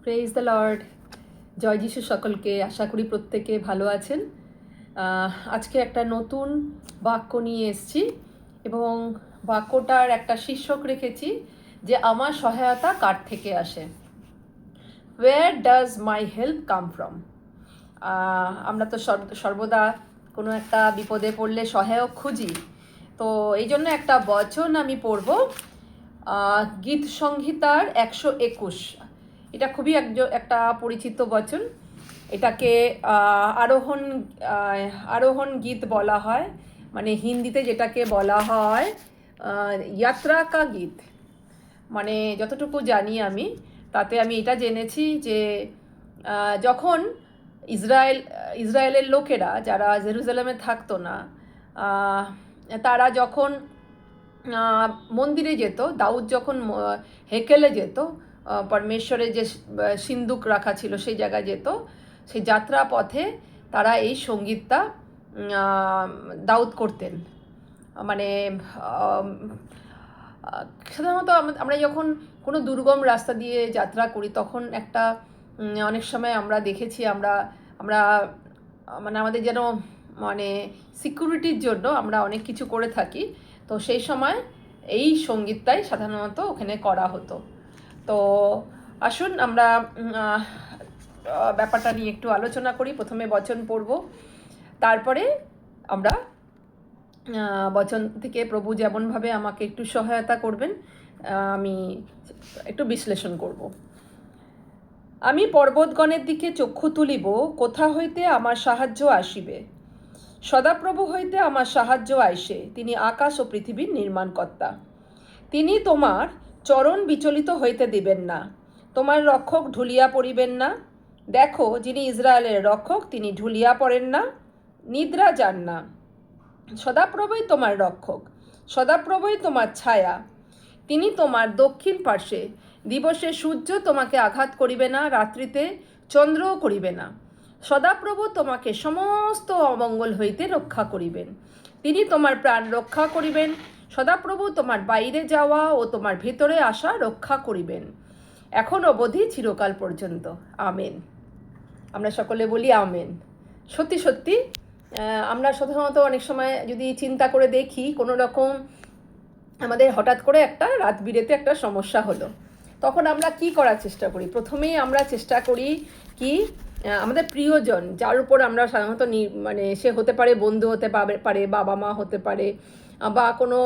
Praise the Lord. জয় যিশু সকলকে। আশা করি প্রত্যেকে ভালো আছেন। আজকে একটা নতুন বাক্য নিয়ে এসেছি এবং বাক্যটার একটা শীর্ষক রেখেছি যে আমার সহায়তা কার থেকে আসে। Where does my help come from. আমরা তো সর্বদা কোনো একটা বিপদে পড়লে সহায়ক খুঁজি। তো এই জন্য একটা বচন আমি পড়ব, গীত সংহিতার 121। এটা খুবই একটা পরিচিত বচন। এটাকে আরোহণ গীত বলা হয়, মানে হিন্দিতে যেটাকে বলা হয় যাত্রা কা গীত। মানে যতটুকু জানি আমি, তাতে আমি এটা জেনেছি যে যখন ইসরায়েলের লোকেরা যারা জেরুজালেমে থাকতো না, তারা যখন মন্দিরে যেত, দাউদ যখন হেকেলে যেত, পরমেশ্বরের যে সিন্দুক রাখা ছিল সেই জায়গায় যেত, সেই যাত্রা পথে তারা এই সঙ্গীতটা দাউদ করতেন। মানে সাধারণত আমরা যখন কোনো দুর্গম রাস্তা দিয়ে যাত্রা করি তখন একটা অনেক সময় আমরা দেখেছি, আমরা মানে আমাদের যেন মানে সিকিউরিটির জন্য আমরা অনেক কিছু করে থাকি। তো সেই সময় এই সঙ্গীতটাই সাধারণত ওখানে করা হতো। তো আসুন আমরা ব্যাপারটা নিয়ে একটু আলোচনা করি। প্রথমে বচন পড়ব, তারপরে আমরা বচন থেকে প্রভু যেমনভাবে আমাকে একটু সহায়তা করবেন আমি একটু বিশ্লেষণ করব। আমি পর্বতগণের দিকে চক্ষু তুলিব, কোথা হইতে আমার সাহায্য আসিবে। সদাপ্রভু হইতে আমার সাহায্য আইসে, তিনি আকাশ ও পৃথিবীর নির্মাণকর্তা। তিনি তোমার চরণ বিচলিত হইতে দিবেন না, তোমার রক্ষক ঢুলিয়া পড়িবেন না। দেখো, যিনি ইসরায়েলের রক্ষক তিনি ঢুলিয়া পড়েন না, নিদ্রা যান না। সদাপ্রভুই তোমার রক্ষক, সদাপ্রভুই তোমার ছায়া। তিনি তোমার দক্ষিণ পার্শ্বে, দিবসে সূর্য তোমাকে আঘাত করিবে না, রাত্রিতে চন্দ্রও করিবে না। সদাপ্রভু তোমাকে সমস্ত অমঙ্গল হইতে রক্ষা করিবেন, তিনি তোমার প্রাণ রক্ষা করিবেন। সদাপ্রভু তোমার বাইরে যাওয়া ও তোমার ভিতরে আসা রক্ষা করিবেন, এখন অবধি চিরকাল পর্যন্ত। আমেন। আমরা সকলে বলি আমেন। সত্যি সত্যি আমরা সাধারণত অনেক সময় যদি চিন্তা করে দেখি, কোনো রকম আমাদের হঠাৎ করে একটা রাত বিরেতে একটা সমস্যা হলো, তখন আমরা কি করার চেষ্টা করি? প্রথমেই আমরা চেষ্টা করি কি, আমাদের প্রিয়জন যার উপর আমরা সাধারণত মানে সে হতে পারে বন্ধু, হতে পারে বাবা মা, হতে পারে বা কোনো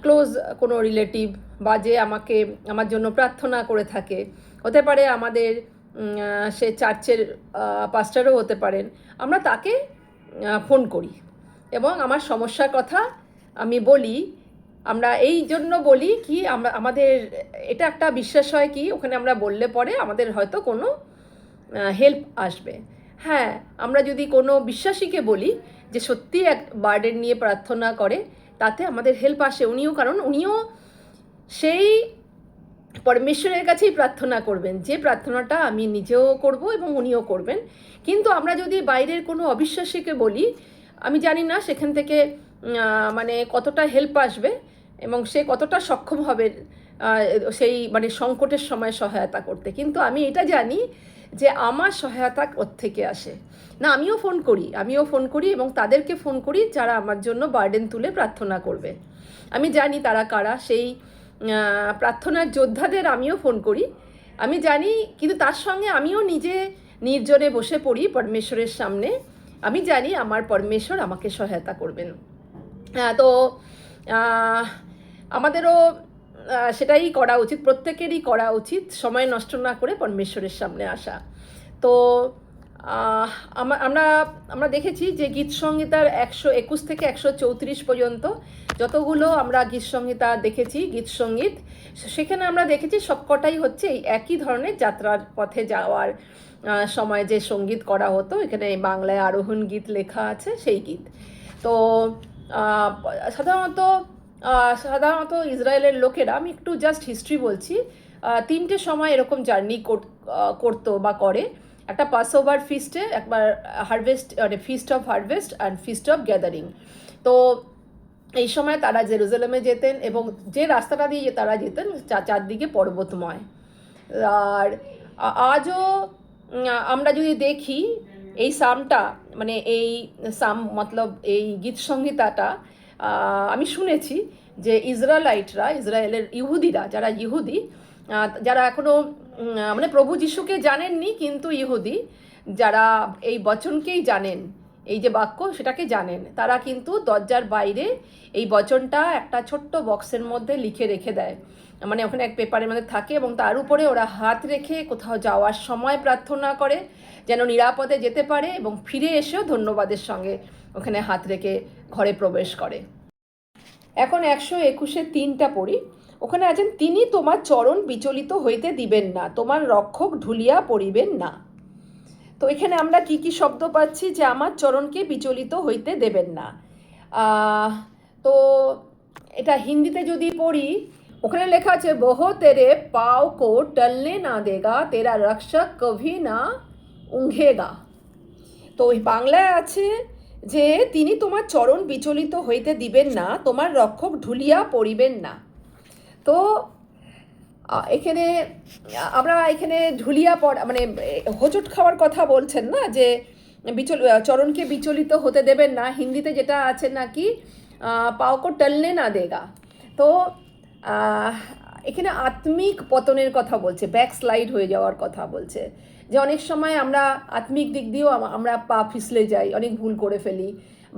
ক্লোজ কোনো রিলেটিভ, বা যে আমার জন্য প্রার্থনা করে থাকে, হতে পারে আমাদের সে চার্চের পাস্টারও হতে পারেন। আমরা তাকে ফোন করি এবং আমার সমস্যার কথা আমি বলি। আমরা এই জন্য বলি কি, আমাদের এটা একটা বিশ্বাস হয় কি, ওখানে আমরা বললে পরে আমাদের হয়তো কোনো হেল্প আসবে। হ্যাঁ, আমরা যদি কোনো বিশ্বাসীকে বলি যে সত্যি এক বার্ডেন নিয়ে প্রার্থনা করে, তাতে আমাদের হেল্প আসে। কারণ উনিও সেই পরমেশ্বরের কাছেই প্রার্থনা করবেন, যে প্রার্থনাটা আমি নিজেও করব এবং উনিও করবেন। কিন্তু আমরা যদি বাইরের কোনো অবিশ্বাসীকে বলি, আমি জানি না সেখান থেকে মানে কতটা হেল্প আসবে এবং সে কতটা সক্ষম হবে সেই মানে সংকটের সময় সহায়তা করতে। কিন্তু আমি এটা জানি যে আমার সহায়তা কোত্থেকে আসে। না, আমিও ফোন করি এবং তাদেরকে ফোন করি যারা আমার জন্য বার্ডেন তুলে প্রার্থনা করবে। আমি জানি তারা কারা, সেই প্রার্থনার যোদ্ধাদের আমিও ফোন করি, আমি জানি। কিন্তু তার সঙ্গে আমিও নিজে নির্জনে বসে পড়ি পরমেশ্বরের সামনে। আমি জানি আমার পরমেশ্বর আমাকে সহায়তা করবেন। তো আমাদেরও সেটাই করা উচিত, প্রত্যেকেরই করা উচিত, সময় নষ্ট না করে পরমেশ্বরের সামনে আসা। তো আমরা দেখেছি যে গীত সংহিতার 121 থেকে 134 পর্যন্ত যতগুলো আমরা গীত সংহিতা দেখেছি, গীত সঙ্গীত, সেখানে আমরা দেখেছি সবকটাই হচ্ছে এই একই ধরনের যাত্রার পথে যাওয়ার সময় যে সঙ্গীত করা হতো। এখানে বাংলায় আরোহণ গীত লেখা আছে, সেই গীত। তো সাধারণত ইসরায়েলের লোকেরা, আমি একটু জাস্ট হিস্ট্রি বলছি, 3টে সময় এরকম জার্নি করতো বা করে। একটা পাসওভার ফিস্টে, একবার হারভেস্ট মানে feast of harvest and feast of gathering. তো এই সময় তারা জেরুজালেমে যেতেন এবং যে রাস্তাটা দিয়ে তারা যেতেন চারদিকে পর্বতময়। আর আজও আমরা যদি দেখি এই সামটা, মানে এই সাম মতলব এই গীত সংহিতাটা আমি শুনেছি যে ইসরায়েলের ইহুদিরা, যারা ইহুদি, যারা এখনও মানে প্রভু যিশুকে জানেননি কিন্তু ইহুদি, যারা এই বচনকেই জানেন, এই যে বাক্য সেটাকে জানেন, তারা কিন্তু দরজার বাইরে এই বচনটা একটা ছোট্ট বক্সের মধ্যে লিখে রেখে দেয়, মানে ওখানে এক পেপারের মধ্যে থাকে, এবং তার উপরে ওরা হাত রেখে কোথাও যাওয়ার সময় প্রার্থনা করে যেন নিরাপদে যেতে পারে, এবং ফিরে এসেও ধন্যবাদের সঙ্গে ওখানে হাত রেখে ঘরে প্রবেশ করে। এখন 121-3টা পড়ি। ওখানে আছেন, তিনি তোমার চরণ বিচলিত হইতে দিবেন না, তোমার রক্ষক ঢুলিয়া পড়িবেন না। তো এখানে আমরা কি কি শব্দ পাচ্ছি যে আমার চরণকে বিচলিত হইতে দেবেন না। তো এটা হিন্দিতে যদি পড়ি, ওখানে লেখা আছে, বহো তেরে পাও কো টলনে না দেগা, তেরা রক্ষক কভি না উঙ্ঘেগা। তো ওই বাংলায় আছে যে তিনি তোমার চরণ বিচলিত হইতে দিবেন না, তোমার রক্ষক ঢুলিয়া পড়িবেন না। তো এখানে আমরা এখানে ঢুলিয়া পড়া মানে হোঁচট খাওয়ার কথা বলছেন না, যে চরণকে বিচলিত হতে দেবেন না। হিন্দিতে যেটা আছে নাকি পাওকো টলনে না দেগা। তো এখানে আত্মিক পতনের কথা বলছে, ব্যাক স্লাইড হয়ে যাওয়ার কথা বলছে, যে অনেক সময় আমরা আত্মিক দিক দিয়েও আমরা পা ফিসলে যাই, অনেক ভুল করে ফেলি,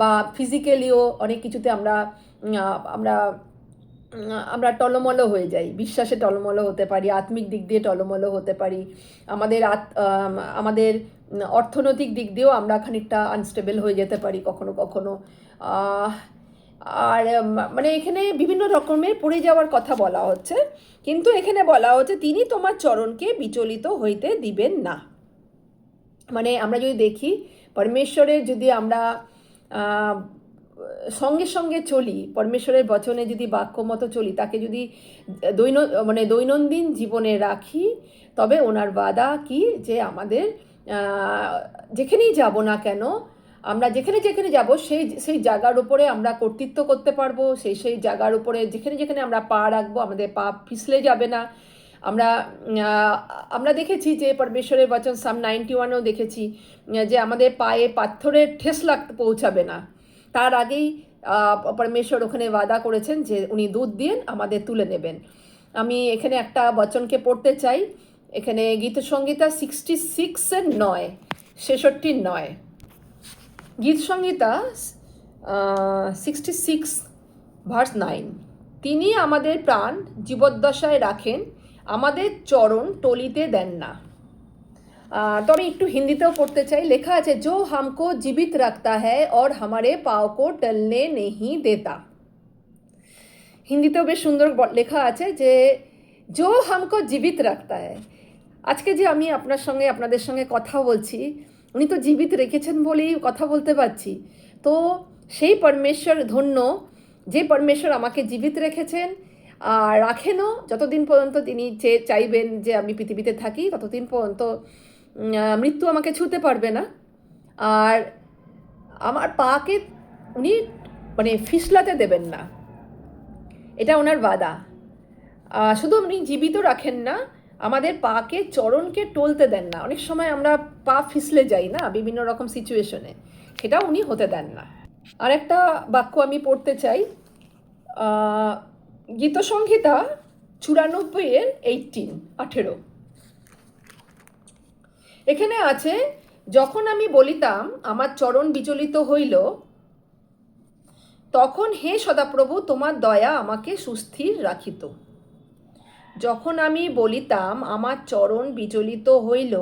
বা ফিজিক্যালিও অনেক কিছুতে আমরা আমরা আমরা টলমলো হয়ে যাই, বিশ্বাসে টলমলো হতে পারি, আত্মিক দিক দিয়ে টলমলো হতে পারি, আমাদের অর্থনৈতিক দিক দিয়েও আমরা খানিকটা আনস্টেবল হয়ে যেতে পারি কখনো কখনো। আর মানে এখানে বিভিন্ন রকমের পড়ে যাওয়ার কথা বলা হচ্ছে, কিন্তু এখানে বলা হচ্ছে তিনি তোমার চরণকে বিচলিত হইতে দিবেন না। মানে আমরা যদি দেখি পরমেশ্বরের, যদি আমরা সঙ্গে সঙ্গে চলি, পরমেশ্বরের বচনে যদি বাক্য মতো চলি, তাকে যদি দৈনন্দিন জীবনে রাখি, তবে ওনার বাদা কি, যে আমাদের যেখানেই যাব না কেন, আমরা যেখানে যেখানে যাব সেই জায়গার উপরে আমরা কর্তৃত্ব করতে পারবো, সেই জায়গার উপরে যেখানে যেখানে আমরা পা রাখবো আমাদের পা পিছলে যাবে না। আমরা দেখেছি যে পরমেশ্বরের বচন সাম 91-এও দেখেছি যে আমাদের পায়ে পাথরের ঠেস পৌঁছাবে না, তার আগেই পরমেশ্বর ওখানে ওয়াদা করেছেন যে উনি দুধ দিয়ে আমাদের তুলে নেবেন। আমি এখানে একটা বচনকে পড়তে চাই, এখানে গীত সংহিতা 66-9, 66-9, গীত সংহিতা 66:9। তিনি আমাদের প্রাণ জীবদ্দশায় রাখেন, আমাদের চরণ টলিতে দেন না। তো আমি একটু হিন্দিতেও পড়তে চাই। লেখা আছে, जो हमको जीवित रखता है और हमारे पाँव को टलने नहीं देता। হিন্দিতেও বেশ সুন্দর লেখা আছে যে जो हमको जीवित रखता है। আজকে যে আমি আপনাদের সঙ্গে কথা বলছি, উনি তো জীবিত রেখেছেন বলেই কথা বলতে পারছি। তো সেই পরমেশ্বর ধন্য, যে পরমেশ্বর আমাকে জীবিত রেখেছেন আর রাখেনও, যতদিন পর্যন্ত তিনি চাইবেন যে আমি পৃথিবীতে থাকি, ততদিন পর্যন্ত মৃত্যু আমাকে ছুঁতে পারবে না। আর আমার পাকে উনি মানে ফিসলাতে দেবেন না, এটা ওনার বাদা। শুধু উনি জীবিত রাখেন না, আমাদের পাকে চরণকে টলতে দেন না। অনেক সময় আমরা পা ফিসলে যাই না বিভিন্ন রকম সিচুয়েশনে, সেটা উনি হতে দেন না। আর একটা বাক্য আমি পড়তে চাই, গীত সংহিতা 94-18। এখানে আছে, যখন আমি বলিতাম আমার চরণ বিচলিত হইল, তখন হে সদাপ্রভু তোমার দয়া আমাকে সুস্থির রাখিত। যখন আমি বলিতাম আমার চরণ বিচলিত হইল,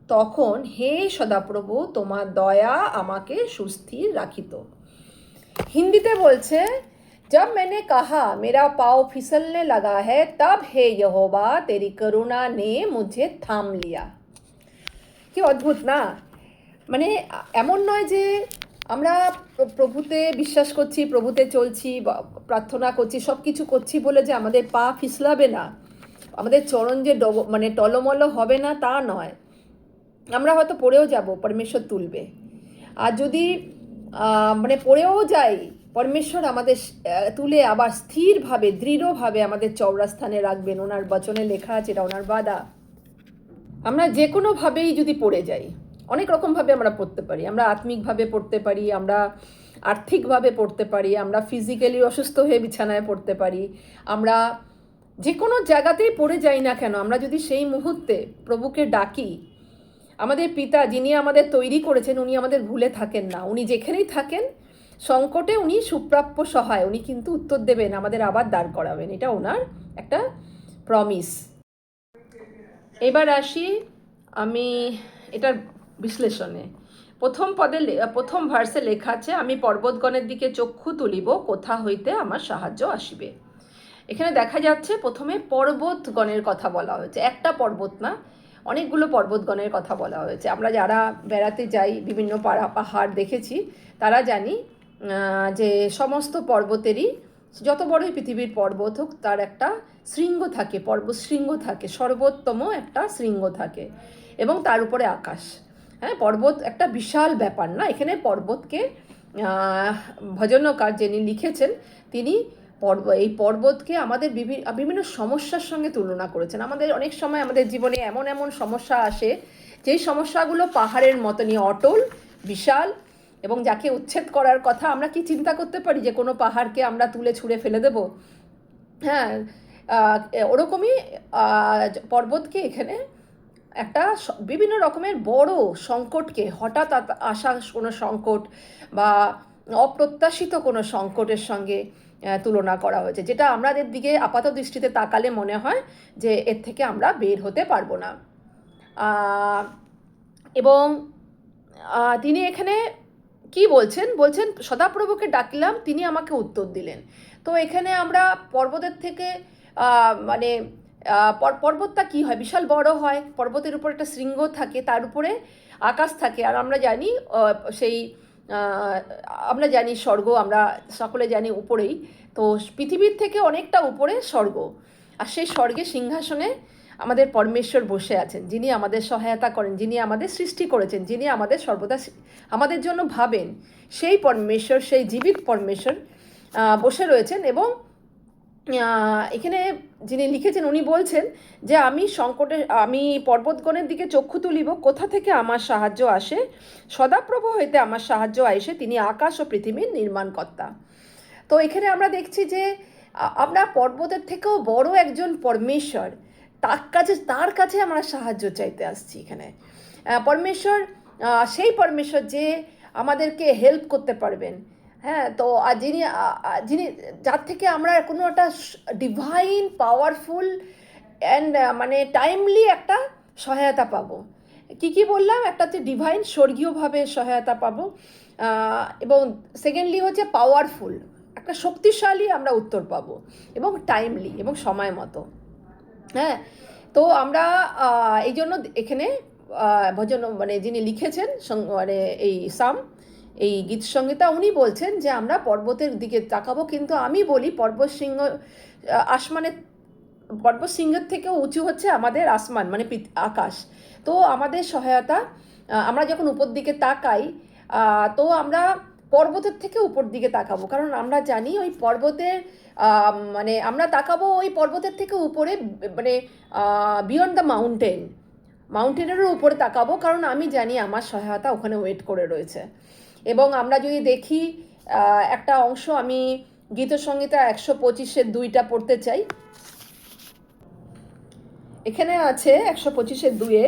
তখন হে সদাপ্রভু তোমার দয়া আমাকে সুস্থির রাখিত। হিন্দিতে বলছে, जब मैंने कहा मेरा पाँव फिसलने लगा है, तब हे यहोवा तेरी करुणा ने मुझे थाम लिया। কি অদ্ভুত না? মানে এমন নয় যে আমরা প্রভুতে বিশ্বাস করছি, প্রভুতে চলছি, প্রার্থনা করছি, সব কিছু করছি বলে যে আমাদের পা ফিসলাবে না, আমাদের চরণ যে মানে টলমল হবে না, তা নয়। আমরা হয়তো পড়েও যাব, পরমেশ্বর তুলবে। আর যদি মানে পড়েও যাই, পরমেশ্বর আমাদের তুলে আবার স্থিরভাবে, দৃঢ়ভাবে আমাদের চওড়া স্থানে রাখবেন। ওনার বচনে লেখা আছে, এটা ওনার বাদা। আমরা যে কোনোভাবেই যদি পড়ে যাই, অনেক রকমভাবে আমরা পড়তে পারি। আমরা আত্মিকভাবে পড়তে পারি, আমরা আর্থিকভাবে পড়তে পারি, আমরা ফিজিক্যালি অসুস্থ হয়ে বিছানায় পড়তে পারি, আমরা যে কোনো জায়গাতেই পড়ে যাই না কেন, আমরা যদি সেই মুহূর্তে প্রভুকে ডাকি, আমাদের পিতা যিনি আমাদের তৈরি করেছেন উনি আমাদের ভুলে থাকেন না। উনি যেখানেই থাকেন সংকটে উনি সুপ্রাপ্য সহায়, উনি কিন্তু উত্তর দেবেন, আমাদের আবার দাঁড় করাবেন। এটা ওনার একটা প্রমিস। এবার আসি আমি এটার বিশ্লেষণে। প্রথম ভার্সে লেখা আছে, আমি পর্বতগণের দিকে চক্ষু তুলিব, কোথা হইতে আমার সাহায্য আসিবে। এখানে দেখা যাচ্ছে প্রথমে পর্বতগণের কথা বলা হয়েছে, একটা পর্বত না, অনেকগুলো পর্বতগণের কথা বলা হয়েছে। আমরা যারা বেড়াতে যাই, বিভিন্ন পাহাড় দেখেছি, তারা জানি যে সমস্ত পর্বতেরই, যত বড়ই পৃথিবীর পর্বত হোক, তার একটা শৃঙ্গ থাকে, পর্বত শৃঙ্গ থাকে, সর্বোত্তম একটা শৃঙ্গ থাকে, এবং তার উপরে আকাশ। হ্যাঁ, পর্বত একটা বিশাল ব্যাপার না। এখানে পর্বতকে ভজনকার যিনি লিখেছেন তিনি এই পর্বতকে আমাদের বিভিন্ন সমস্যার সঙ্গে তুলনা করেছেন। আমাদের অনেক সময় আমাদের জীবনে এমন এমন সমস্যা আসে যেই সমস্যাগুলো পাহাড়ের মতনই অটল, বিশাল, এবং যাকে উচ্ছেদ করার কথা। আমরা কি চিন্তা করতে পারি যে কোনো পাহাড়কে আমরা তুলে ছুঁড়ে ফেলে দেব? হ্যাঁ, ওরকমই পর্বতকে এখানে একটা বিভিন্ন রকমের বড় সংকটকে, হঠাৎ আসা কোনো সংকট বা অপ্রত্যাশিত কোনো সংকটের সঙ্গে তুলনা করা হয়েছে, যেটা আমাদের দিকে আপাত দৃষ্টিতে তাকালে মনে হয় যে এর থেকে আমরা বের হতে পারবো না। এবং তিনি এখানে কি বলছেন, সদাপ্রভুকে ডাকলাম, তিনি আমাকে উত্তর দিলেন। তো এখানে আমরা পর্বতের থেকে মানে পর্বতটা কি হয়, বিশাল বড় হয়, পর্বতের উপর একটা শৃঙ্গ থাকে, তার উপরে আকাশ থাকে। আর আমরা জানি আমরা জানি স্বর্গ, আমরা সকলে জানি উপরেই। তো পৃথিবীর থেকে অনেকটা উপরে স্বর্গ, আর সেই স্বর্গে সিংহাসনে আমাদের পরমেশ্বর বসে আছেন, যিনি আমাদের সহায়তা করেন, যিনি আমাদের সৃষ্টি করেছেন, যিনি আমাদের সর্বদা আমাদের জন্য ভাবেন। সেই পরমেশ্বর, সেই জীবিত পরমেশ্বর বসে রয়েছেন। এবং এখানে যিনি লিখেছেন উনি বলছেন যে আমি পর্বতগণের দিকে চক্ষু তুলিব, কোথা থেকে আমার সাহায্য আসে? সদাপ্রভু হইতে আমার সাহায্য আইসে, তিনি আকাশ ও পৃথিবীর নির্মাণকর্তা। তো এখানে আমরা দেখছি যে আমরা পর্বতের থেকেও বড় একজন পরমেশ্বর, তার কাছে আমরা সাহায্য চাইতে আসছি। এখানে পরমেশ্বর, সেই পরমেশ্বর যে আমাদেরকে হেল্প করতে পারবেন। হ্যাঁ, তো যিনি যার থেকে আমরা কোনো একটা ডিভাইন পাওয়ারফুল অ্যান্ড মানে টাইমলি একটা সহায়তা পাবো। কি বললাম, একটা হচ্ছে ডিভাইন, স্বর্গীয়ভাবে সহায়তা পাবো, এবং সেকেন্ডলি হচ্ছে পাওয়ারফুল, একটা শক্তিশালী আমরা উত্তর পাবো, এবং টাইমলি এবং সময় মতো। হ্যাঁ, তো আমরা এই জন্য এখানে ভজন মানে যিনি লিখেছেন মানে এই গীত সংহিতা, উনি বলছেন যে আমরা পর্বতের দিকে তাকাবো, কিন্তু আমি বলি পর্বত সিংহের থেকেও উঁচু হচ্ছে আমাদের আসমান, মানে আকাশ। তো আমাদের সহায়তা, আমরা যখন উপর দিকে তাকাই, তো আমরা পর্বতের থেকে উপর দিকে তাকাবো, কারণ আমরা জানি ওই পর্বতের মানে আমরা তাকাবো ওই পর্বতের থেকে উপরে, মানে বিয়ন্ড দ্য মাউন্টেনেরও উপরে তাকাবো, কারণ আমি জানি আমার সহায়তা ওখানে ওয়েট করে রয়েছে। এবং আমরা যদি দেখি একটা অংশ, আমি গীতসংহিতা 125-2 পড়তে চাই। এখানে আছে 125-2,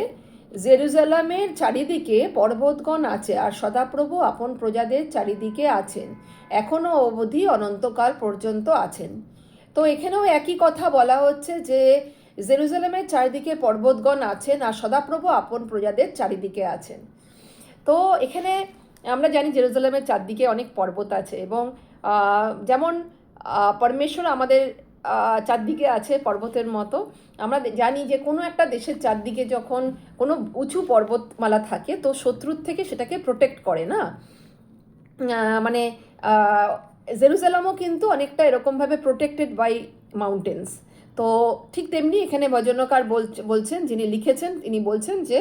জেরুজালেমের চারিদিকে পর্বতগণ আছে, আর সদাপ্রভু আপন প্রজাদের চারিদিকে আছেন, এখনও অবধি অনন্তকাল পর্যন্ত আছেন। তো এখানেও একই কথা বলা হচ্ছে যে জেরুজালেমের চারিদিকে পর্বতগণ আছেন, আর সদাপ্রভু আপন প্রজাদের চারিদিকে আছেন। তো এখানে আমরা জানি জেরুজালেমের চারদিকে অনেক পর্বত আছে, এবং যেমন পরমেশ্বর আমাদের চারদিকে আছে পর্বতের মতো। আমরা জানি যে কোনো একটা দেশের চারদিকে যখন কোনো উঁচু পর্বতমালা থাকে, তো শত্রুর থেকে সেটাকে প্রোটেক্ট করে না, মানে জেরুজালেমও কিন্তু অনেকটা এরকমভাবে প্রোটেক্টেড বাই মাউন্টেন্স। তো ঠিক তেমনি এখানে ভজনকার বলছেন, যিনি লিখেছেন তিনি বলছেন যে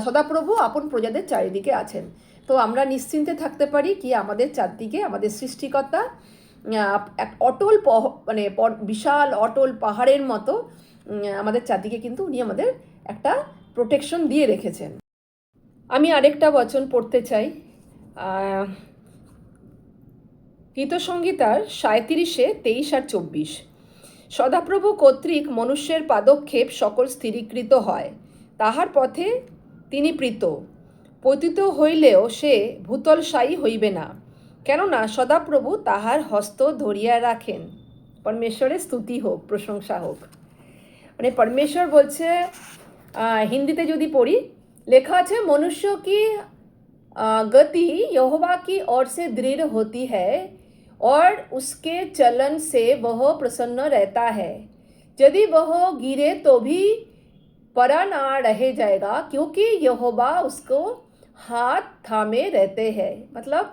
সদাপ্রভু আপন প্রজাদের চারিদিকে আছেন। তো আমরা নিশ্চিন্তে থাকতে পারি কি আমাদের চারদিকে আমাদের সৃষ্টিকর্তা এক অটল, মানে বিশাল অটল পাহাড়ের মতো আমাদের চারদিকে কিন্তু উনি আমাদের একটা প্রোটেকশন দিয়ে রেখেছেন। আমি আরেকটা বচন পড়তে চাই, গীতসংহিতার 37:23 আর 24। সদাপ্রভু কর্তৃক মনুষ্যের পাদক্ষেপ সকল স্থিরীকৃত হয়, তাহার পথে তিনি প্রীত। পতিত হইলেও সে ভূতলশায়ী হইবে না, কেননা সদাপ্রভু তাহার হস্ত ধরিয়া রাখেন। পরমেশ্বরের স্তুতি হোক, প্রশংসা হোক। মানে পরমেশ্বর বলছে, হিন্দিতে যদি পড়ি, লেখা আছে मनुष्य की गति यहोवा की ओर से दृढ़ होती है और उसके चलन से वह प्रसन्न रहता है। यदि वह गिरे तो भी परा ना रह जाएगा, क्योंकि यहोवा उसको हाथ थामे रहते हैं। मतलब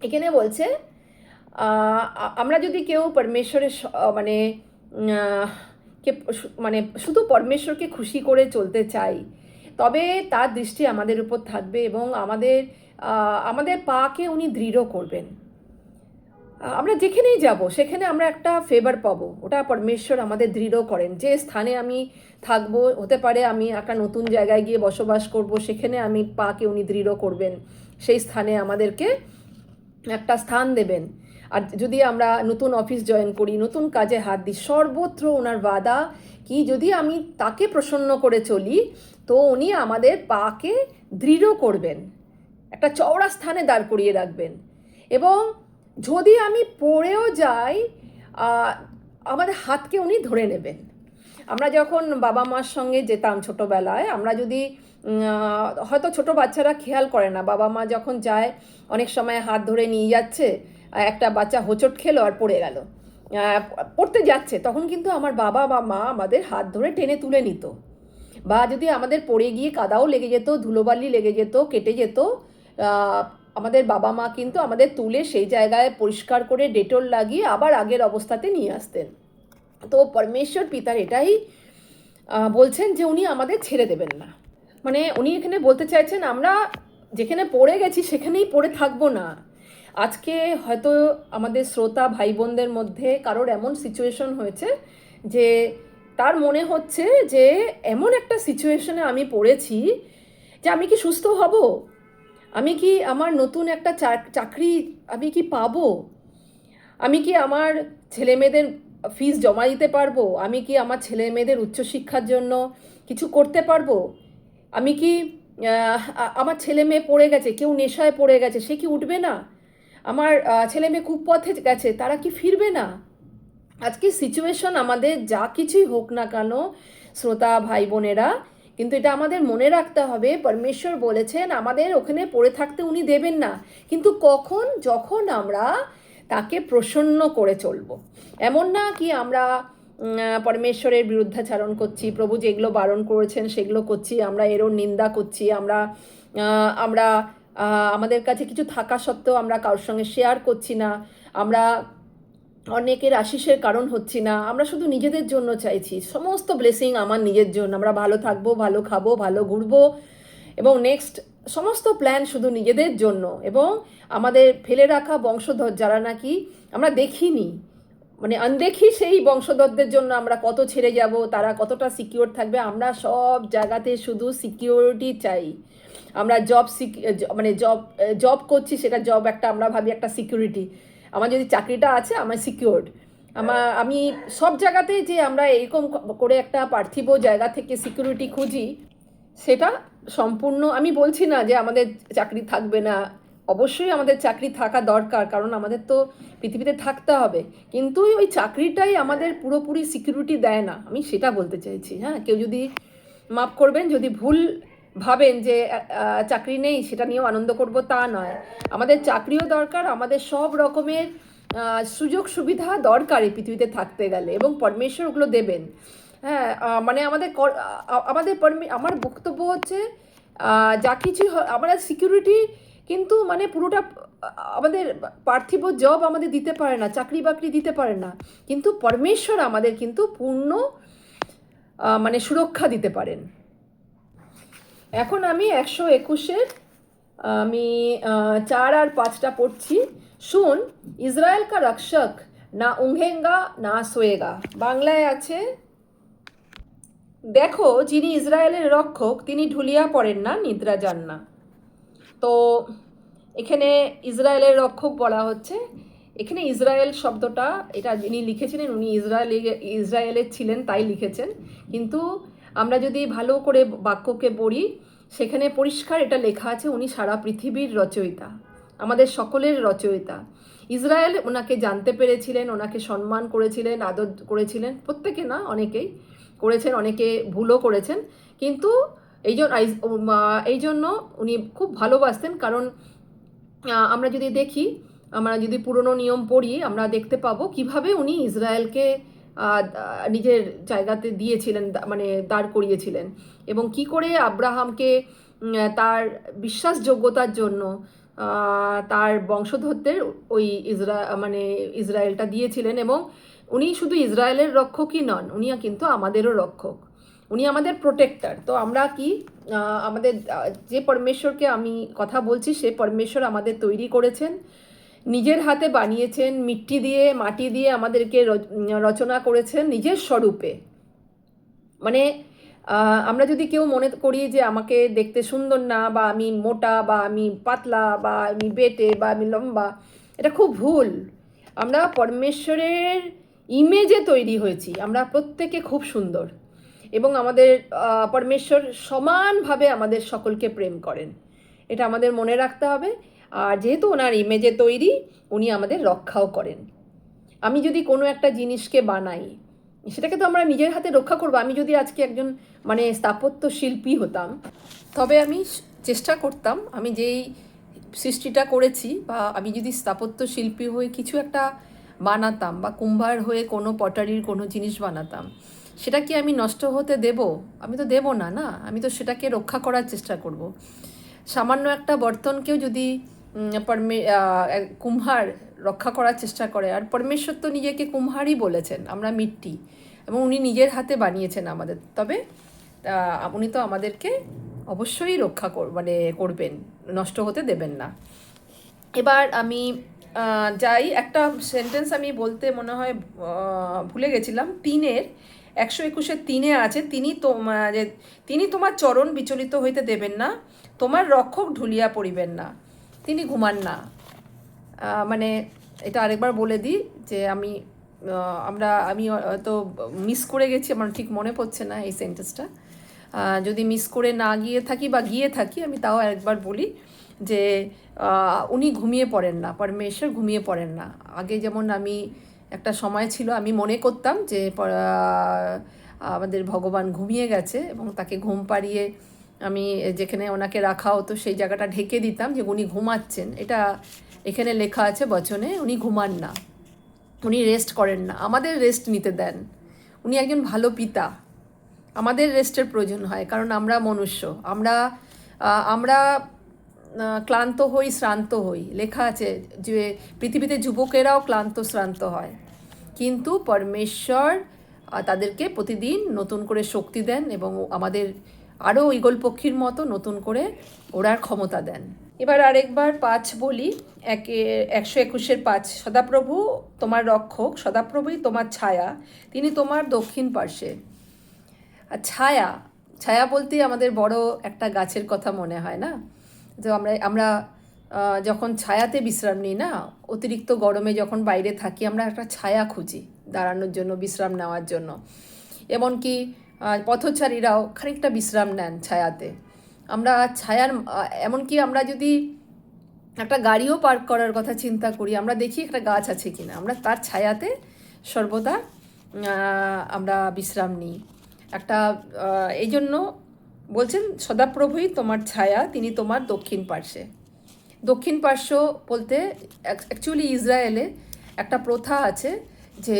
এখানে বলছে আমরা যদি কেউ পরমেশ্বরের মানে কে মানে শুধু পরমেশ্বরকে খুশি করে চলতে চাই, তবে তার দৃষ্টি আমাদের উপর থাকবে এবং আমাদের পাকে উনি দৃঢ় করবেন। আমরা যেখানেই যাব সেখানে আমরা একটা ফেভার পাবো, ওটা পরমেশ্বর আমাদের দৃঢ় করেন। যে স্থানে আমি থাকবো, হতে পারে আমি একটা নতুন জায়গায় গিয়ে বসবাস করব, সেখানে আমি পাকে উনি দৃঢ় করবেন, সেই স্থানে আমাদেরকে একটা স্থান দেবেন। আর যদি আমরা নতুন অফিস জয়েন করি, নতুন কাজে হাত দিই, সর্বত্র ওনার বাদা কি, যদি আমি তাকে প্রসন্ন করে চলি তো উনি আমাদের পাকে দৃঢ় করবেন, একটা চওড়া স্থানে দাঁড় করিয়ে রাখবেন। এবং যদি আমি পড়েও যাই, আমাদের হাতকে উনি ধরে নেবেন। আমরা যখন বাবা মার সঙ্গে যেতাম ছোটোবেলায়, আমরা যদি হয়তো ছোটো বাচ্চারা খেয়াল করে না, বাবা মা যখন যায় অনেক সময় হাত ধরে নিয়ে যাচ্ছে, একটা বাচ্চা হোঁচট খেলো আর পড়ে গেল, পড়তে যাচ্ছে, তখন কিন্তু আমার বাবা বা মা আমাদের হাত ধরে টেনে তুলে নিত। বা যদি আমাদের পড়ে গিয়ে কাদাও লেগে যেত, ধুলোবালি লেগে যেত, কেটে যেত, আমাদের বাবা মা কিন্তু আমাদের তুলে সেই জায়গায় পরিষ্কার করে ডেটল লাগিয়ে আবার আগের অবস্থাতে নিয়ে আসতেন। তো পরমেশ্বর পিতার এটাই বলছেন যে উনি আমাদের ছেড়ে দেবেন না। মানে উনি এখানে বলতে চাইছেন আমরা যেখানে পড়ে গেছি সেখানেই পড়ে থাকবো না। আজকে হয়তো আমাদের শ্রোতা ভাই বোনদের মধ্যে কারোর এমন সিচুয়েশন হয়েছে যে তার মনে হচ্ছে যে এমন একটা সিচুয়েশনে আমি পড়েছি যে আমি কি সুস্থ হব, আমি কি আমার নতুন একটা চাকরি আমি কি পাবো, আমি কি আমার ছেলে মেয়েদের ফিস জমা দিতে পারবো, আমি কি আমার ছেলে মেয়েদের উচ্চশিক্ষার জন্য কিছু করতে পারবো, আমি কি আমার ছেলে মেয়ে পড়ে গেছে, কেউ নেশায় পড়ে গেছে, সে কি উঠবে না, আমার ছেলে মেয়ে কুপথে গেছে, তারা কি ফিরবে না। আজকে সিচুয়েশন আমাদের যা কিছুই হোক না কেন শ্রোতা ভাই বোনেরা, কিন্তু এটা আমাদের মনে রাখতে হবে, পরমেশ্বর বলেছেন আমাদের ওখানে পড়ে থাকতে উনি দেবেন না, কিন্তু কখন, যখন আমরা তাকে প্রসন্ন করে চলব। এমন না কি আমরা পরমেশ্বরের বিরুদ্ধাচারণ করছি, প্রভু যেগুলো বারণ করেছেন সেগুলো করছি, আমরা এরও নিন্দা করছি, আমরা আমাদের কাছে কিছু থাকা সত্ত্বেও আমরা কারোর সঙ্গে শেয়ার করছি না, আমরা অনেকের আশিসের কারণ হচ্ছি না, আমরা শুধু নিজেদের জন্য চাইছি সমস্ত ব্লেসিং আমার নিজের জন্য, আমরা ভালো থাকবো, ভালো খাবো, ভালো ঘুরবো, এবং নেক্সট সমস্ত প্ল্যান শুধু নিজেদের জন্য। এবং আমাদের ফেলে রাখা বংশধর যারা নাকি আমরা দেখিনি, মানে আনদেখি, সেই বংশধরদের জন্য আমরা কত ছেড়ে যাব, তারা কতটা সিকিওর থাকবে, আমরা সব জায়গাতে শুধু সিকিউরিটি চাই। আমরা মানে জব করছি, সেটা জব একটা আমরা ভাবি একটা সিকিউরিটি, আমার যদি চাকরিটা আছে আমার সিকিউরড, আমি সব জায়গাতে যে আমরা এরকম করে একটা পার্থিব জায়গা থেকে সিকিউরিটি খুঁজি, সেটা সম্পূর্ণ, আমি বলছি না যে আমাদের চাকরি থাকবে না, অবশ্যই আমাদের চাকরি থাকা দরকার, কারণ আমাদের তো পৃথিবীতে থাকতে হবে, কিন্তু ওই চাকরিটাই আমাদের পুরোপুরি সিকিউরিটি দেয় না, আমি সেটা বলতে চাইছি। হ্যাঁ, কেউ যদি মাফ করবেন যদি ভুল ভাবেন যে চাকরি নেই সেটা নিয়েও আনন্দ করব, তা নয়, আমাদের চাকরিও দরকার, আমাদের সব রকমের সুযোগ সুবিধা দরকার এই পৃথিবীতে থাকতে গেলে, এবং পরমেশ্বর ওগুলো দেবেন। হ্যাঁ, মানে আমার বক্তব্য হচ্ছে যা কিছু আমরা সিকিউরিটি, কিন্তু মানে পুরোটা আমাদের পার্থিব জব আমাদের দিতে পারে না, চাকরি বাকরি দিতে পারে না, কিন্তু পরমেশ্বর আমাদের কিন্তু পূর্ণ মানে সুরক্ষা দিতে পারেন। এখন আমি 121-এর আমি 4 আর 5টা পড়ছি। শুন, ইসরায়েল কা রক্ষক না ऊँघेगा না सोएगा। বাংলায় আছে, দেখো, যিনি ইসরায়েলের রক্ষক তিনি ঢুলিয়া পড়েন না, নিদ্রা যান না। তো এখানে ইসরায়েলের রক্ষক বলা হচ্ছে। এখানে ইসরায়েল শব্দটা, এটা যিনি লিখেছিলেন উনি ইসরায়েলের ছিলেন তাই লিখেছেন, কিন্তু আমরা যদি ভালো করে বাক্যকে পড়ি সেখানে পরিষ্কার এটা লেখা আছে উনি সারা পৃথিবীর রচয়িতা, আমাদের সকলের রচয়িতা। ইসরায়েল ওনাকে জানতে পেরেছিলেন, ওনাকে সম্মান করেছিলেন, আদর করেছিলেন, প্রত্যেকে না, অনেকেই করেছেন, অনেকে ভুলও করেছেন, কিন্তু এই জন্য উনি খুব ভালোবাসতেন। কারণ আমরা যদি দেখি, আমরা যদি পুরনো নিয়ম পড়ি, আমরা দেখতে পাবো কিভাবে উনি ইসরায়েলকে নিজের জায়গাতে দিয়েছিলেন, মানে দাঁড় করিয়েছিলেন, এবং কি করে আব্রাহামকে তার বিশ্বাসযোগ্যতার জন্য তার বংশধরদের ওই ইসরায়েলটা দিয়েছিলেন। এবং উনি শুধু ইসরায়েলের রক্ষকই নন, উনি কিন্তু আমাদেরও রক্ষক, উনি আমাদের প্রোটেক্টর। তো আমরা কি আমাদের যে পরমেশ্বরকে আমি কথা বলছি, সে পরমেশ্বর আমাদের তৈরি করেছেন, নিজের হাতে বানিয়েছেন, মিট্টি দিয়ে মাটি দিয়ে আমাদেরকে রচনা করেছেন নিজের স্বরূপে। মানে আমরা যদি কেউ মনে করি যে আমাকে দেখতে সুন্দর না, বা আমি মোটা, বা আমি পাতলা, বা আমি বেটে, বা আমি লম্বা, এটা খুব ভুল। আমরা পরমেশ্বরের ইমেজে তৈরি হয়েছি, আমরা প্রত্যেকে খুব সুন্দর, এবং আমাদের পরমেশ্বর সমানভাবে আমাদের সকলকে প্রেম করেন, এটা আমাদের মনে রাখতে হবে। আর যেহেতু ওনার ইমেজে তৈরি, উনি আমাদের রক্ষাও করেন। আমি যদি কোনো একটা জিনিসকে বানাই, সেটাকে তো আমরা নিজের হাতে রক্ষা করবো। আমি যদি আজকে একজন স্থাপত্য শিল্পী হতাম, তবে আমি চেষ্টা করতাম, আমি যেই সৃষ্টিটা করেছি, বা আমি যদি স্থাপত্য শিল্পী হয়ে কিছু একটা বানাতাম, বা কুম্ভার হয়ে কোনো পটারির কোনো জিনিস বানাতাম, সেটা কি আমি নষ্ট হতে দেব? আমি তো দেব না, না, আমি তো সেটাকে রক্ষা করার চেষ্টা করব। সামান্য একটা বর্তনকেও যদি কুম্ভার রক্ষা করার চেষ্টা করে, আর পরমেশ্বর তো নিজেকে কুম্ভারই বলেছেন, আমরা মিট্টি, এবং উনি নিজের হাতে বানিয়েছেন আমাদের, তবে উনি তো আমাদেরকে অবশ্যই রক্ষা করবেন, নষ্ট হতে দেবেন না। এবার আমি যাই, একটা সেন্টেন্স আমি বলতে মনে হয় ভুলে গেছিলাম। 121 আছে, তিনি তোমার চরণ বিচলিত হইতে দেবেন না, তোমার রক্ষক ঢুলিয়া পড়িবেন না, তিনি ঘুমান না। মানে এটা আরেকবার বলে দিই যে আমি তো মিস করে গেছি, আমার ঠিক মনে পড়ছে না এই সেন্টেন্সটা। যদি মিস করে না গিয়ে থাকি, বা গিয়ে থাকি, আমি তাও একবার বলি যে উনি ঘুমিয়ে পড়েন না, পরমেশ্বর ঘুমিয়ে পড়েন না। আগে যেমন একটা সময় ছিল আমি মনে করতাম যে আমাদের ভগবান ঘুমিয়ে গেছে, এবং তাকে ঘুম পাড়িয়ে আমি যেখানে ওনাকে রাখা হতো সেই জায়গাটা ঢেকে দিতাম যে উনি ঘুমাচ্ছেন। এটা এখানে লেখা আছে বচনে, উনি ঘুমান না, উনি রেস্ট করেন না, আমাদের রেস্ট নিতে দেন। উনি একজন ভালো পিতা, আমাদের রেস্টের প্রয়োজন হয়, কারণ আমরা মনুষ্য, আমরা ক্লান্ত হই, শ্রান্ত হই। লেখা আছে যে পৃথিবীতে যুবকেরাও ক্লান্ত শ্রান্ত হয়, কিন্তু পরমেশ্বর তাদেরকে প্রতিদিন নতুন করে শক্তি দেন, এবং আমাদের আরও ঈগল পক্ষীর মতো নতুন করে ওড়ার ক্ষমতা দেন। এবার আরেকবার 5 বলি, 121 সদাপ্রভু তোমার রক্ষক, সদাপ্রভুই তোমার ছায়া, তিনি তোমার দক্ষিণ পার্শ্বে। আর ছায়া, ছায়া বলতেই আমাদের বড় একটা গাছের কথা মনে হয় না? যে আমরা যখন ছায়াতে বিশ্রাম নিই না, অতিরিক্ত গরমে যখন বাইরে থাকি, আমরা একটা ছায়া খুঁজি দাঁড়ানোর জন্য, বিশ্রাম নেওয়ার জন্য। এমনকি পথচারীরাও খানিকটা বিশ্রাম নেন ছায়াতে। আমরা এমনকি আমরা যদি একটা গাড়িও পার্ক করার কথা চিন্তা করি, আমরা দেখি একটা গাছ আছে কিনা, আমরা তার ছায়াতে সর্বদা আমরা বিশ্রাম নিই। এই জন্য বলছেন সদাপ্রভুই তোমার ছায়া, তিনি তোমার দক্ষিণ পার্শ্বে। দক্ষিণ পার্শ্ব বলতে অ্যাকচুয়ালি ইসরায়েলে একটা প্রথা আছে যে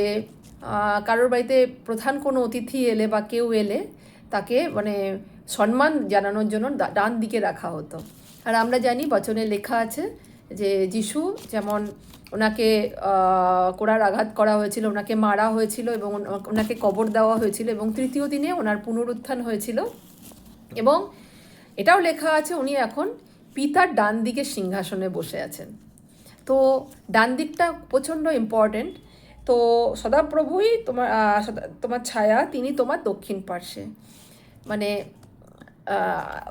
কারোর বাড়িতে প্রধান কোনো অতিথি এলে বা কেউ এলে তাকে সম্মান জানানোর জন্য ডান দিকে রাখা হতো। আর আমরা জানি বচনে লেখা আছে যে যিশু যেমন ওনাকে কোড়ার আঘাত করা হয়েছিল, ওনাকে মারা হয়েছিল, এবং ওনাকে কবর দেওয়া হয়েছিল, এবং তৃতীয় দিনে ওনার পুনরুত্থান হয়েছিল, এবং এটাও লেখা আছে উনি এখন পিতার ডান দিকে সিংহাসনে বসে আছেন। তো ডান দিকটা প্রচণ্ড ইম্পর্টেন্ট, তো সদাপ্রভুই তোমার তোমার ছায়া, তিনি তোমার দক্ষিণ পার্শ্বে। মানে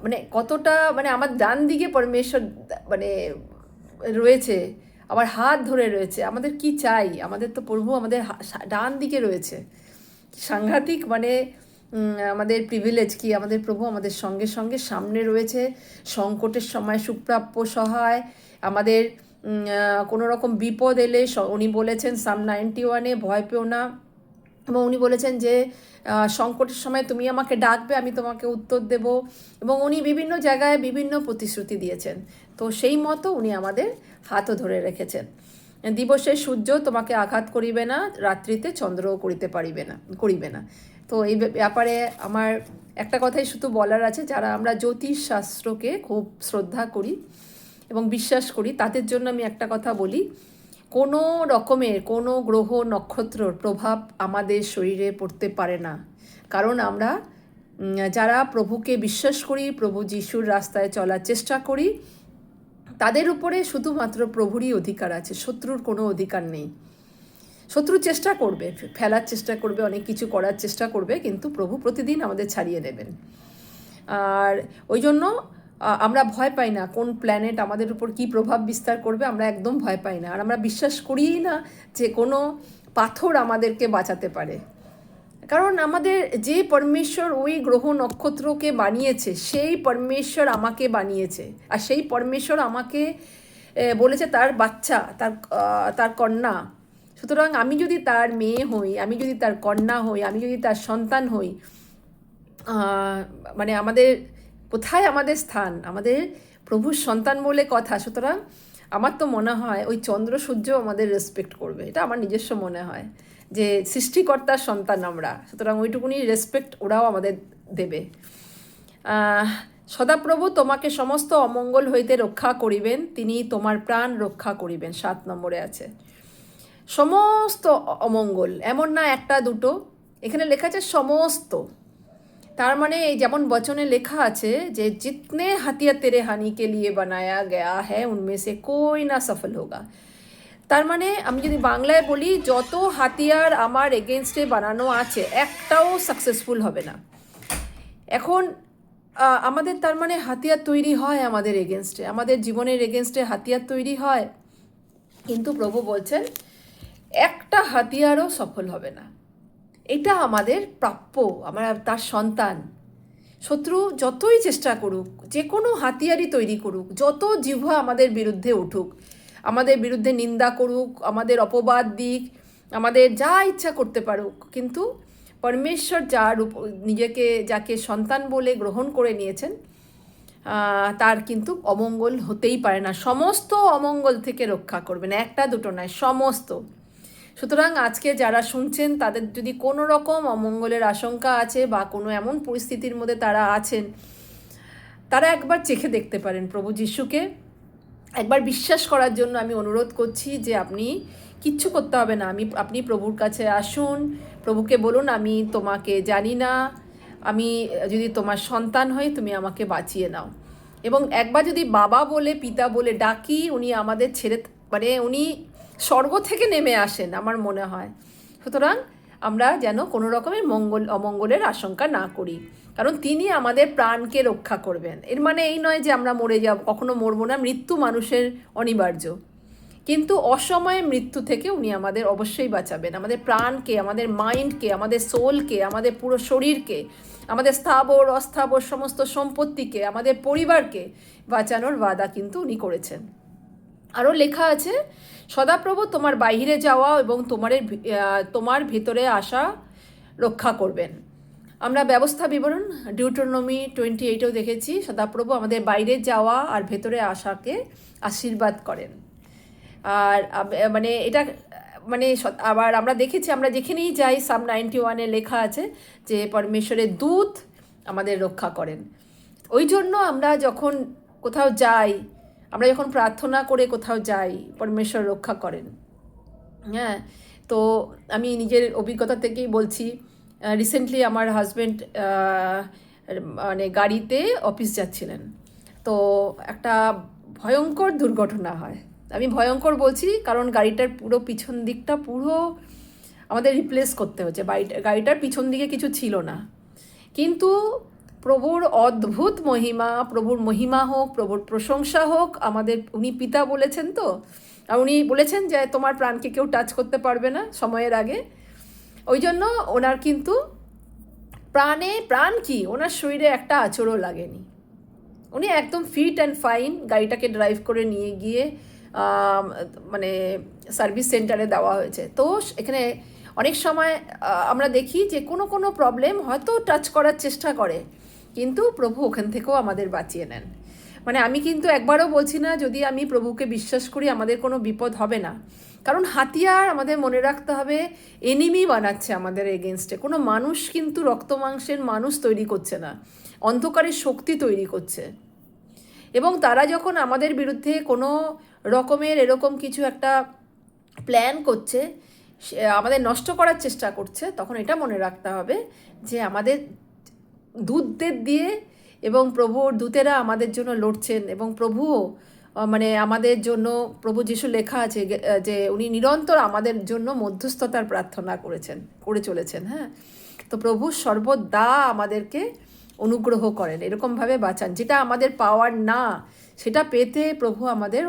মানে কতটা, মানে আমার ডান দিকে পরমেশ্বর মানে রয়েছে, আবার হাত ধরে রয়েছে। আমাদের কি চাই? আমাদের তো প্রভু আমাদের ডান দিকে রয়েছে। সাংঘাতিক, মানে আমাদের প্রিভিলেজ কি, আমাদের প্রভু আমাদের সঙ্গে সঙ্গে সামনে রয়েছে। সংকটের সময় সুপ্রাপ্য সহায়, আমাদের কোনো রকম বিপদ এলে উনি বলেছেন সাম 91-এ, ভয় পেও না। এবং উনি বলেছেন যে সংকটের সময় তুমি আমাকে ডাকবে, আমি তোমাকে উত্তর দেব। এবং উনি বিভিন্ন জায়গায় বিভিন্ন প্রতিশ্রুতি দিয়েছেন। তো সেই মতো উনি আমাদের হাতও ধরে রেখেছেন। দিবসে সূর্য তোমাকে আঘাত করিবে না, রাত্রিতে চন্দ্রও করিবে না। তো এই ব্যাপারে আমার একটা কথাই শুধু বলার আছে, যারা আমরা জ্যোতিষ শাস্ত্রকে খুব শ্রদ্ধা করি এবং বিশ্বাস করি, তাদের জন্য আমি একটা কথা বলি, কোনো রকমের কোনো গ্রহ নক্ষত্রর প্রভাব আমাদের শরীরে পড়তে পারে না। কারণ আমরা যারা প্রভুকে বিশ্বাস করি, প্রভু যিশুর রাস্তায় চলার চেষ্টা করি, তাদের উপরে শুধুমাত্র প্রভুরই অধিকার আছে, শত্রুর কোনো অধিকার নেই। শত্রু চেষ্টা করবে, ফেলার চেষ্টা করবে, অনেক কিছু করার চেষ্টা করবে, কিন্তু প্রভু প্রতিদিন আমাদের ছাড়িয়ে নেবেন। আর ওই জন্য আমরা ভয় পাই না কোন প্ল্যানেট আমাদের উপর কী প্রভাব বিস্তার করবে, আমরা একদম ভয় পাই না। আর আমরা বিশ্বাস করিই না যে কোনো পাথর আমাদেরকে বাঁচাতে পারে। কারণ আমাদের যে পরমেশ্বর ওই গ্রহ নক্ষত্রকে বানিয়েছে, সেই পরমেশ্বর আমাকে বানিয়েছে। আর সেই পরমেশ্বর আমাকে বলেছে তার বাচ্চা, তার কন্যা। সুতরাং আমি যদি তার মেয়ে হই, আমি যদি তার কন্যা হই, আমি যদি তার সন্তান হই, মানে আমাদের কোথায় আমাদের স্থান? আমাদের প্রভুর সন্তান বলে কথা। সুতরাং আমার তো মনে হয় ওই চন্দ্র সূর্য আমাদের রেসপেক্ট করবে, এটা আমার নিজস্ব মনে হয়, যে সৃষ্টিকর্তার সন্তান আমরা, সুতরাং ওইটুকুনি রেসপেক্ট ওরাও আমাদের দেবে। সদাপ্রভু তোমাকে সমস্ত অমঙ্গল হইতে রক্ষা করিবেন, তিনি তোমার প্রাণ রক্ষা করিবেন, 7 নম্বরে আছে। সমস্ত অমঙ্গল, এমন না একটা দুটো, এখানে লেখা আছে সমস্ত। তার মানে যেমন বচনে লেখা আছে যে জিতনে হাতিয়ার তেরে হানি কে লিয়ে বানায়া গয়া হ্যাঁ উনমে সে কোই না সফল হোগা। তার মানে আমি যদি বাংলায় বলি, যত হাতিয়ার আমার এগেনস্টে বানানো আছে একটাও সাকসেসফুল হবে না। এখন আমাদের তার মানে হাতিয়ার তৈরি হয় আমাদের এগেনস্টে, আমাদের জীবনের এগেনস্টে হাতিয়ার তৈরি হয়, কিন্তু প্রভু বলছেন একটা হাতিয়ারও সফল হবে না। এটা আমাদের প্রাপ্য, আমরা তার সন্তান। শত্রু যতই চেষ্টা করুক, যে কোনো হাতিয়ারই তৈরি করুক, যত জিহ্বা আমাদের বিরুদ্ধে উঠুক, আমাদের বিরুদ্ধে নিন্দা করুক, আমাদের অপবাদ দিক, আমাদের যা ইচ্ছা করতে পারুক, কিন্তু পরমেশ্বর যাকে সন্তান বলে গ্রহণ করে নিয়েছেন, তার কিন্তু অমঙ্গল হতেই পারে না। সমস্ত অমঙ্গল থেকে রক্ষা করবেন, একটা দুটো নয়, সমস্ত। সুতরাং আজকে যারা শুনছেন, তাদের যদি কোনো রকম অমঙ্গলের আশঙ্কা আছে বা কোনো এমন পরিস্থিতির মধ্যে তারা আছেন, তারা একবার চেখে দেখতে পারেন প্রভু যিশুকে। একবার বিশ্বাস করার জন্য আমি অনুরোধ করছি যে আপনি কিচ্ছু করতে হবে না, আপনি প্রভুর কাছে আসুন, প্রভুকে বলুন আমি তোমাকে জানি না, আমি যদি তোমার সন্তান হই তুমি আমাকে বাঁচিয়ে নাও। এবং একবার যদি বাবা বলে পিতা বলে ডাকি, উনি আমাদের ছেড়ে, মানে উনি স্বর্গ থেকে নেমে আসেন আমার মনে হয়। সুতরাং আমরা যেন কোনো রকমের অমঙ্গলের আশঙ্কা না করি, কারণ তিনি আমাদের প্রাণকে রক্ষা করবেন। এর মানে এই নয় যে আমরা মরে যাব, কখনো মরবো না, মৃত্যু মানুষের অনিবার্য, কিন্তু অসময়ে মৃত্যু থেকে উনি আমাদের অবশ্যই বাঁচাবেন। আমাদের প্রাণকে, আমাদের মাইন্ডকে, আমাদের সোলকে, আমাদের পুরো শরীরকে, আমাদের স্থাবর অস্থাবর সমস্ত সম্পত্তিকে, আমাদের পরিবারকে বাঁচানোর ওয়াদা কিন্তু উনি করেছেন। আরও লেখা আছে সদাপ্রভু তোমার বাহিরে যাওয়া এবং তোমার ভিতরে আসা রক্ষা করবেন। আমরা ব্যবস্থা বিবরণ ডিউটোনমি 28-এও দেখেছি, সদাপ্রভু আমাদের বাইরে যাওয়া আর ভেতরে আসাকে আশীর্বাদ করেন। আর মানে এটা মানে আবার আমরা দেখেছি, আমরা যেখানেই যাই সাম 91-এ লেখা আছে যে পরমেশ্বরের দূত আমাদের রক্ষা করেন। ওই জন্য আমরা যখন কোথাও যাই, আমরা যখন প্রার্থনা করে কোথাও যাই, পরমেশ্বর রক্ষা করেন। হ্যাঁ, তো আমি নিজের অভিজ্ঞতা থেকেই বলছি। রিসেন্টলি আমার হাজব্যান্ড মানে গাড়িতে অফিস যাচ্ছিলেন, তো একটা ভয়ঙ্কর দুর্ঘটনা হয়। আমি ভয়ঙ্কর বলছি কারণ গাড়িটার পুরো পিছন দিকটা পুরো আমাদের রিপ্লেস করতে হচ্ছে। গাড়িটার পিছন দিকে কিছু ছিল না, কিন্তু প্রভুর অদ্ভুত মহিমা, প্রভুর মহিমা হোক, প্রভুর প্রশংসা হোক। আমাদের উনি পিতা বলেছেন তো, আর উনি বলেছেন যে তোমার প্রাণকে কেউ টাচ করতে পারবে না সময়ের আগে। ওই জন্য ওনার কিন্তু প্রাণ কি, ওনার শরীরে একটা আঁচড়ও লাগেনি। উনি একদম ফিট অ্যান্ড ফাইন গাড়িটাকে ড্রাইভ করে নিয়ে গিয়ে মানে সার্ভিস সেন্টারে দেওয়া হয়েছে। তো এখানে অনেক সময় আমরা দেখি যে কোনো প্রবলেম হয়তো টাচ করার চেষ্টা করে, কিন্তু প্রভু ওখান থেকেও আমাদের বাঁচিয়ে নেন। মানে আমি কিন্তু একবারও বলছি না যদি আমি প্রভুকে বিশ্বাস করি আমাদের কোনো বিপদ হবে না, কারণ হাতিয়ার আমাদের মনে রাখতে হবে এনিমি বানাচ্ছে আমাদের এগেনস্টে। কোনো মানুষ কিন্তু রক্ত মাংসের মানুষ তৈরি করছে না, অন্ধকারের শক্তি তৈরি করছে। এবং তারা যখন আমাদের বিরুদ্ধে কোনো রকমের এরকম কিছু একটা প্ল্যান করছে, আমাদের নষ্ট করার চেষ্টা করছে, তখন এটা মনে রাখতে হবে যে আমাদের দূতদের দিয়ে এবং প্রভুর দূতেরা আমাদের জন্য লড়ছেন, এবং প্রভুও মানে আমাদের জন্য, প্রভু যিশু লেখা আছে যে উনি নিরন্তর আমাদের জন্য মধ্যস্থতার প্রার্থনা করে চলেছেন। হ্যাঁ, তো প্রভু সর্বদা আমাদেরকে অনুগ্রহ করেন, এরকমভাবে বাঁচান। যেটা আমাদের পাওয়ার না সেটা পেতে প্রভু আমাদের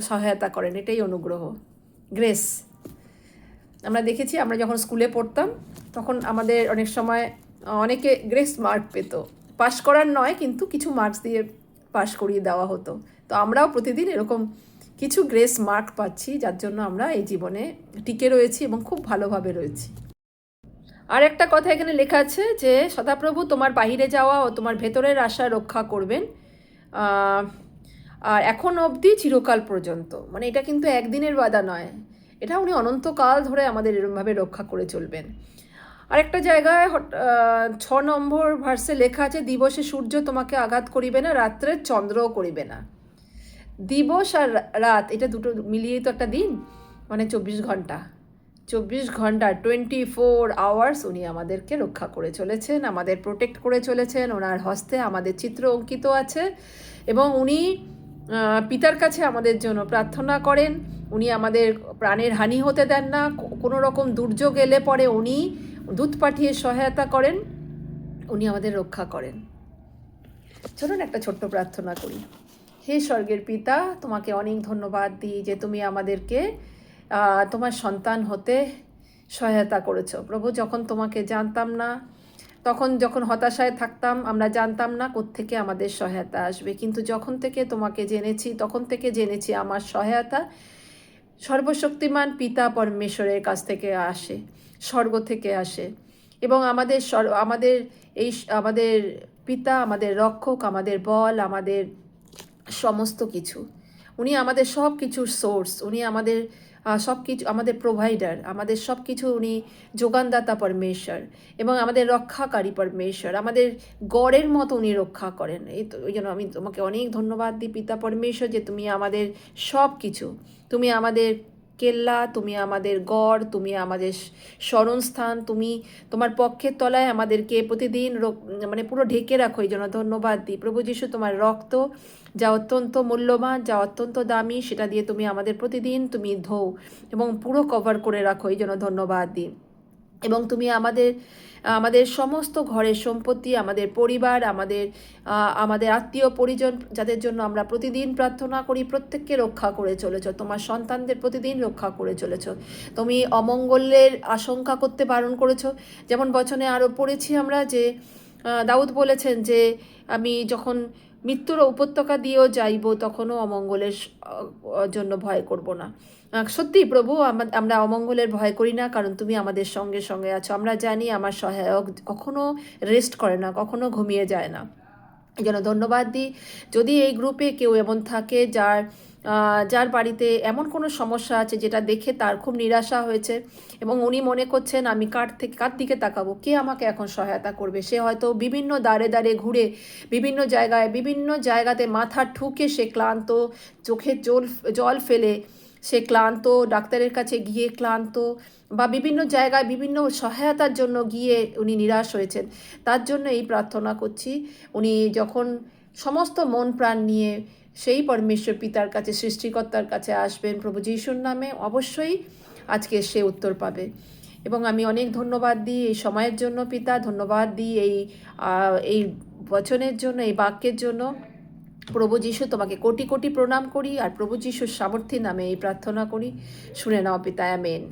সহায়তা করেন। এটাই অনুগ্রহ, গ্রেস। আমরা দেখেছি, আমরা যখন স্কুলে পড়তাম তখন আমাদের অনেক সময় অনেকে গ্রেস মার্ক পেত, পাশ করার নয় কিন্তু কিছু মার্কস দিয়ে পাশ করিয়ে দেওয়া হতো। তো আমরাও প্রতিদিন এরকম কিছু গ্রেস মার্ক পাচ্ছি, যার জন্য আমরা এই জীবনে টিকে রয়েছি এবং খুব ভালোভাবে রয়েছি। আর একটা কথা এখানে লেখা আছে যে সদাপ্রভু তোমার বাহিরে যাওয়া ও তোমার ভেতরের আশা রক্ষা করবেন, আর এখন অবধি চিরকাল পর্যন্ত। মানে এটা কিন্তু একদিনের বাধা নয়, এটা উনি অনন্তকাল ধরে আমাদের এরকমভাবে রক্ষা করে চলবেন। আরেকটা জায়গায় 6 নম্বর ভার্সে লেখা আছে দিবসে সূর্য তোমাকে আঘাত করিবে না, রাত্রে চন্দ্রও করিবে না। দিবস আর রাত এটা দুটো মিলিয়েই তো একটা দিন, মানে 24 ঘন্টা 24 আওয়ার্স উনি আমাদেরকে রক্ষা করে চলেছেন, আমাদের প্রোটেক্ট করে চলেছেন। ওনার হস্তে আমাদের চিত্র অঙ্কিত আছে, এবং উনি পিতার কাছে আমাদের জন্য প্রার্থনা করেন। উনি আমাদের প্রাণের হানি হতে দেন না, কোনো রকম দুর্যোগ এলে পরে উনি দূত পাঠিয়ে সহায়তা করেন, উনি আমাদের রক্ষা করেন। চলুন একটা ছোট্ট প্রার্থনা করি। হে স্বর্গের পিতা, তোমাকে অনেক ধন্যবাদ দিই যে তুমি আমাদেরকে তোমার সন্তান হতে সহায়তা করেছো। প্রভু, যখন তোমাকে জানতাম না, যখন হতাশায় থাকতাম, আমরা জানতাম না কোত্থেকে আমাদের সহায়তা আসবে, কিন্তু যখন থেকে তোমাকে জেনেছি তখন থেকে জেনেছি আমার সহায়তা সর্বশক্তিমান পিতা পরমেশ্বরের কাছ থেকে আসে, স্বর্গ থেকে আসে। এবং আমাদের পিতা, আমাদের রক্ষক, আমাদের বল, আমাদের সমস্ত কিছু, উনি আমাদের সব কিছুর সোর্স, উনি আমাদের সব কিছু, আমাদের প্রোভাইডার, আমাদের সব কিছু উনি যোগানদাতা পরমেশ্বর, এবং আমাদের রক্ষাকারী পরমেশ্বর, আমাদের গড়ের মতো উনি রক্ষা করেন। ওই জন্য আমি তোমাকে অনেক ধন্যবাদ দিই পিতা পরমেশ্বর যে তুমি আমাদের সব কিছু, তুমি আমাদের কেল্লা, তুমি আমাদের গড়, তুমি আমাদের স্মরণস্থান, তুমি তোমার পক্ষের তলায় আমাদেরকে প্রতিদিন মানে পুরো ঢেকে রাখো। এই জন্য ধন্যবাদ দিই। প্রভু যিশু, তোমার রক্ত যা অত্যন্ত মূল্যবান, যা অত্যন্ত দামি, সেটা দিয়ে তুমি আমাদের প্রতিদিন তুমি ধোও এবং পুরো কভার করে রাখো। এই জন্য ধন্যবাদ দিই। এবং তুমি আমাদের সমস্ত ঘরের সম্পত্তি, আমাদের পরিবার, আমাদের আত্মীয় পরিজন, যাদের জন্য আমরা প্রতিদিন প্রার্থনা করি, প্রত্যেককে রক্ষা করে চলেছ। তোমার সন্তানদের প্রতিদিন রক্ষা করে চলেছ। তুমি অমঙ্গলের আশঙ্কা করতে বারণ করেছো। যেমন বচনে আরও পড়েছি আমরা যে দাউদ বলেছেন যে আমি যখন মৃত্যুর উপত্যকা দিয়েও যাইব তখনও অমঙ্গলের জন্য ভয় করব না। সত্যি প্রভু, আমরা অমঙ্গলের ভয় করি না, কারণ তুমি আমাদের সঙ্গে সঙ্গে আছো। আমরা জানি আমার সহায়ক কখনো রেস্ট করে না, কখনো ঘুমিয়ে যায় না। এই জন্য ধন্যবাদ দিই। যদি এই গ্রুপে কেউ এমন থাকে যার বাড়িতে এমন কোনো সমস্যা আছে যেটা দেখে তার খুব নিরাশা হয়েছে, এবং উনি মনে করছেন আমি কার দিকে তাকাবো, কে আমাকে এখন সহায়তা করবে, সে হয়তো বিভিন্ন দ্বারে ঘুরে বিভিন্ন জায়গাতে মাথা ঠুকে সে ক্লান্ত, চোখে জল ফেলে সে ক্লান্ত, ডাক্তারের কাছে গিয়ে ক্লান্ত, বা বিভিন্ন জায়গায় বিভিন্ন সহায়তার জন্য গিয়ে উনি নিরাশ হয়েছেন। তার জন্য এই প্রার্থনা করছি, উনি যখন সমস্ত মন প্রাণ নিয়ে সেই পরমেশ্বর পিতার কাছে, সৃষ্টিকর্তার কাছে আসবেন প্রভু যিশুর নামে, অবশ্যই আজকে সে উত্তর পাবে। এবং আমি অনেক ধন্যবাদ দিই এই সময়ের জন্য পিতা, ধন্যবাদ দিই এই বচনের জন্য, এই বাক্যের জন্য। প্রভু যীশু, তোমাকে কোটি কোটি প্রণাম করি, আর প্রভু যীশুর সামর্থ্যের নামে এই প্রার্থনা করি, শুনে নাও পিতা, আমেন।